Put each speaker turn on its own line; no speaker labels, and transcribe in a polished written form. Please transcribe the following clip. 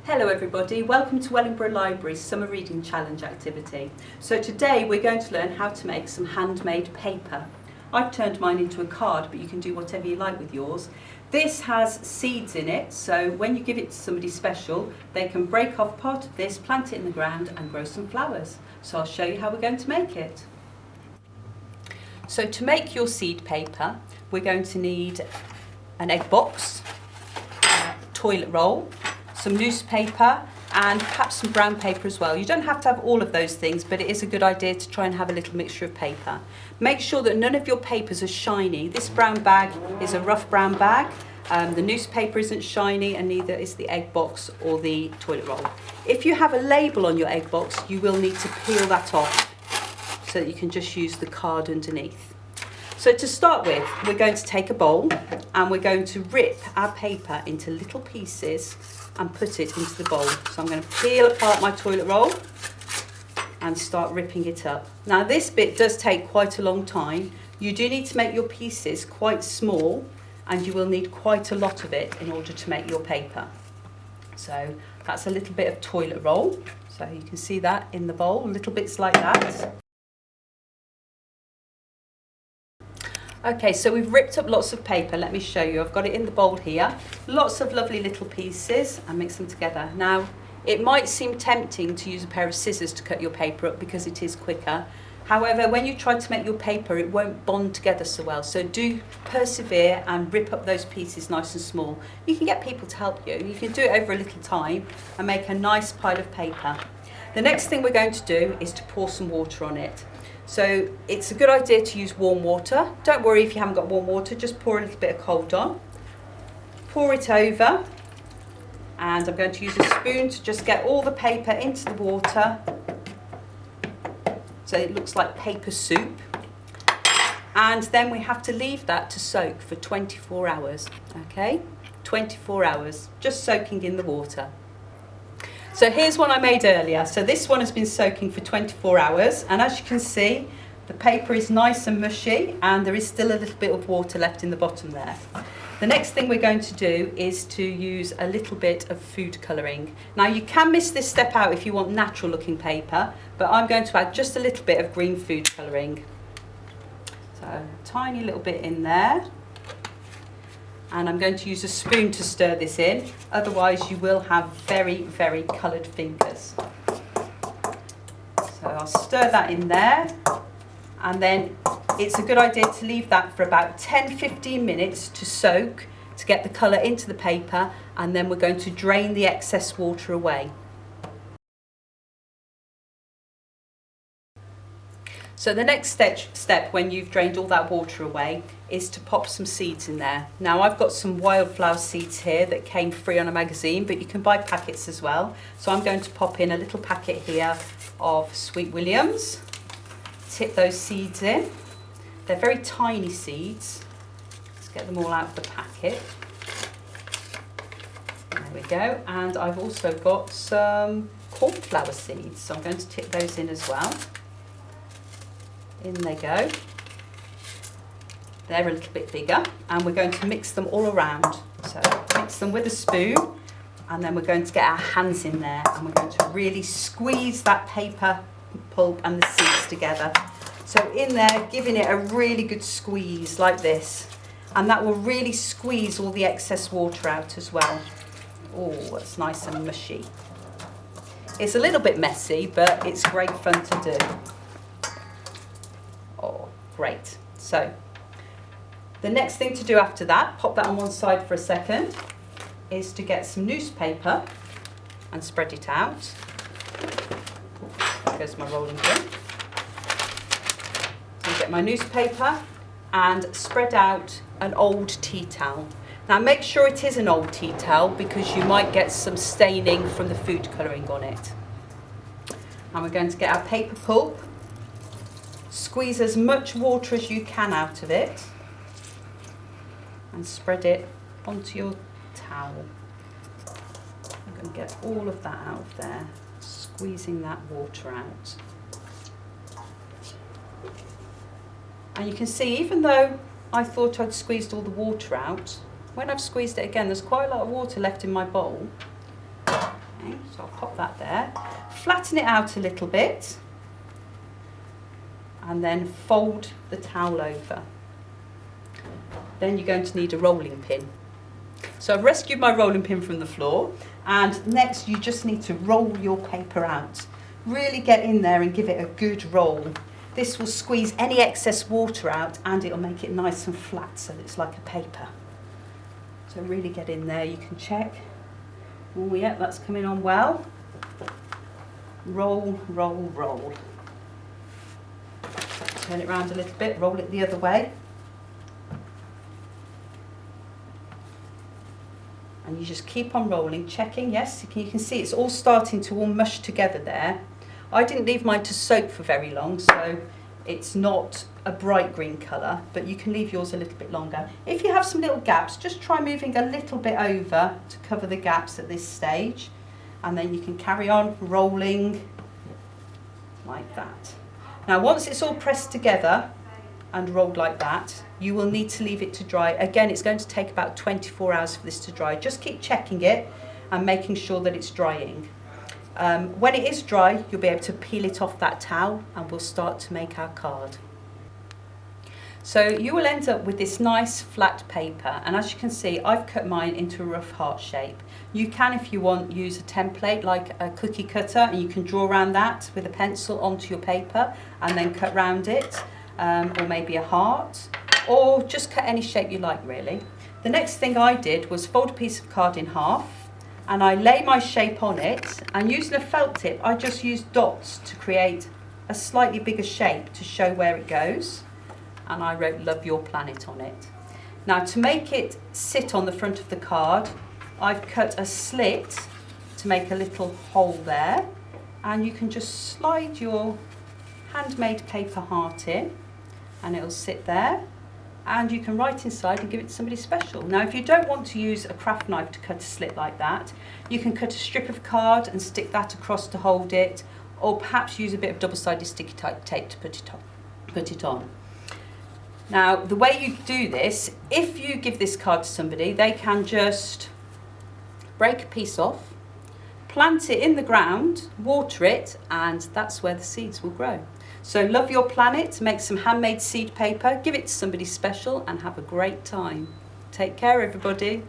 Hello everybody, welcome to Wellingborough Library's Summer Reading Challenge activity. So today we're going to learn how to make some handmade paper. I've turned mine into a card, but you can do whatever you like with yours. This has seeds in it, so when you give it to somebody special, they can break off part of this, plant it in the ground and grow some flowers. So I'll show you how we're going to make it. So to make your seed paper, we're going to need an egg box, toilet roll, some newspaper and perhaps some brown paper as well. You don't have to have all of those things, but it is a good idea to try and have a little mixture of paper. Make sure that none of your papers are shiny. This brown bag is a rough brown bag. The newspaper isn't shiny and neither is the egg box or the toilet roll. If you have a label on your egg box, you will need to peel that off so that you can just use the card underneath. So to start with, we're going to take a bowl and we're going to rip our paper into little pieces and put it into the bowl. So I'm going to peel apart my toilet roll and start ripping it up. Now this bit does take quite a long time. You do need to make your pieces quite small and you will need quite a lot of it in order to make your paper. So that's a little bit of toilet roll. So you can see that in the bowl, little bits like that. Okay, so we've ripped up lots of paper. Let me show you. I've got it in the bowl here. Lots of lovely little pieces and mix them together. Now, it might seem tempting to use a pair of scissors to cut your paper up because it is quicker. However, when you try to make your paper, it won't bond together so well. So do persevere and rip up those pieces nice and small. You can get people to help you. You can do it over a little time and make a nice pile of paper. The next thing we're going to do is to pour some water on it. So it's a good idea to use warm water. Don't worry if you haven't got warm water, just pour a little bit of cold on. Pour it over, and I'm going to use a spoon to just get all the paper into the water so it looks like paper soup. And then we have to leave that to soak for 24 hours, okay? 24 hours, just soaking in the water. So here's one I made earlier. So this one has been soaking for 24 hours. And as you can see, the paper is nice and mushy and there is still a little bit of water left in the bottom there. The next thing we're going to do is to use a little bit of food colouring. Now you can miss this step out if you want natural looking paper, but I'm going to add just a little bit of green food colouring. So a tiny little bit in there. And I'm going to use a spoon to stir this in, otherwise you will have very, very coloured fingers. So I'll stir that in there, and then it's a good idea to leave that for about 10-15 minutes to soak, to get the colour into the paper, and then we're going to drain the excess water away. So the next step when you've drained all that water away is to pop some seeds in there. Now I've got some wildflower seeds here that came free on a magazine, but you can buy packets as well. So I'm going to pop in a little packet here of Sweet Williams. Tip those seeds in. They're very tiny seeds. Let's get them all out of the packet. There we go. And I've also got some cornflower seeds, so I'm going to tip those in as well. In they go. They're a little bit bigger, and we're going to mix them all around. So mix them with a spoon, and then we're going to get our hands in there and we're going to really squeeze that paper pulp and the seeds together. So in there, giving it a really good squeeze like this, and that will really squeeze all the excess water out as well. Oh, that's nice and mushy. It's a little bit messy, but it's great fun to do. Oh, great. So the next thing to do after that, pop that on one side for a second, is to get some newspaper and spread it out. There goes my rolling pin. So get my newspaper and spread out an old tea towel. Now make sure it is an old tea towel because you might get some staining from the food colouring on it. And we're going to get our paper pulp. Squeeze as much water as you can out of it and spread it onto your towel. I'm going to get all of that out of there, squeezing that water out. And you can see, even though I thought I'd squeezed all the water out, when I've squeezed it again, there's quite a lot of water left in my bowl. Okay, so I'll pop that there. Flatten it out a little bit and then fold the towel over. Then you're going to need a rolling pin. So I've rescued my rolling pin from the floor, and next you just need to roll your paper out. Really get in there and give it a good roll. This will squeeze any excess water out and it'll make it nice and flat so that it's like a paper. So really get in there, you can check. Oh yeah, that's coming on well. Roll, roll, roll. Turn it around a little bit, roll it the other way. And you just keep on rolling, checking, yes, you can see it's all starting to all mush together there. I didn't leave mine to soak for very long, so it's not a bright green colour, but you can leave yours a little bit longer. If you have some little gaps, just try moving a little bit over to cover the gaps at this stage, and then you can carry on rolling like that. Now once it's all pressed together and rolled like that, you will need to leave it to dry. Again, it's going to take about 24 hours for this to dry. Just keep checking it and making sure that it's drying. When it is dry, you'll be able to peel it off that towel and we'll start to make our card. So you will end up with this nice flat paper, and as you can see, I've cut mine into a rough heart shape. You can, if you want, use a template like a cookie cutter, and you can draw around that with a pencil onto your paper and then cut round it, or maybe a heart, or just cut any shape you like really. The next thing I did was fold a piece of card in half, and I lay my shape on it, and using a felt tip I just used dots to create a slightly bigger shape to show where it goes, and I wrote "Love Your Planet" on it. Now to make it sit on the front of the card, I've cut a slit to make a little hole there, and you can just slide your handmade paper heart in and it'll sit there, and you can write inside and give it to somebody special. Now if you don't want to use a craft knife to cut a slit like that, you can cut a strip of card and stick that across to hold it, or perhaps use a bit of double-sided sticky tape to put it on. Now the way you do this, if you give this card to somebody, they can just break a piece off, plant it in the ground, water it, and that's where the seeds will grow. So love your planet, make some handmade seed paper, give it to somebody special and have a great time. Take care everybody.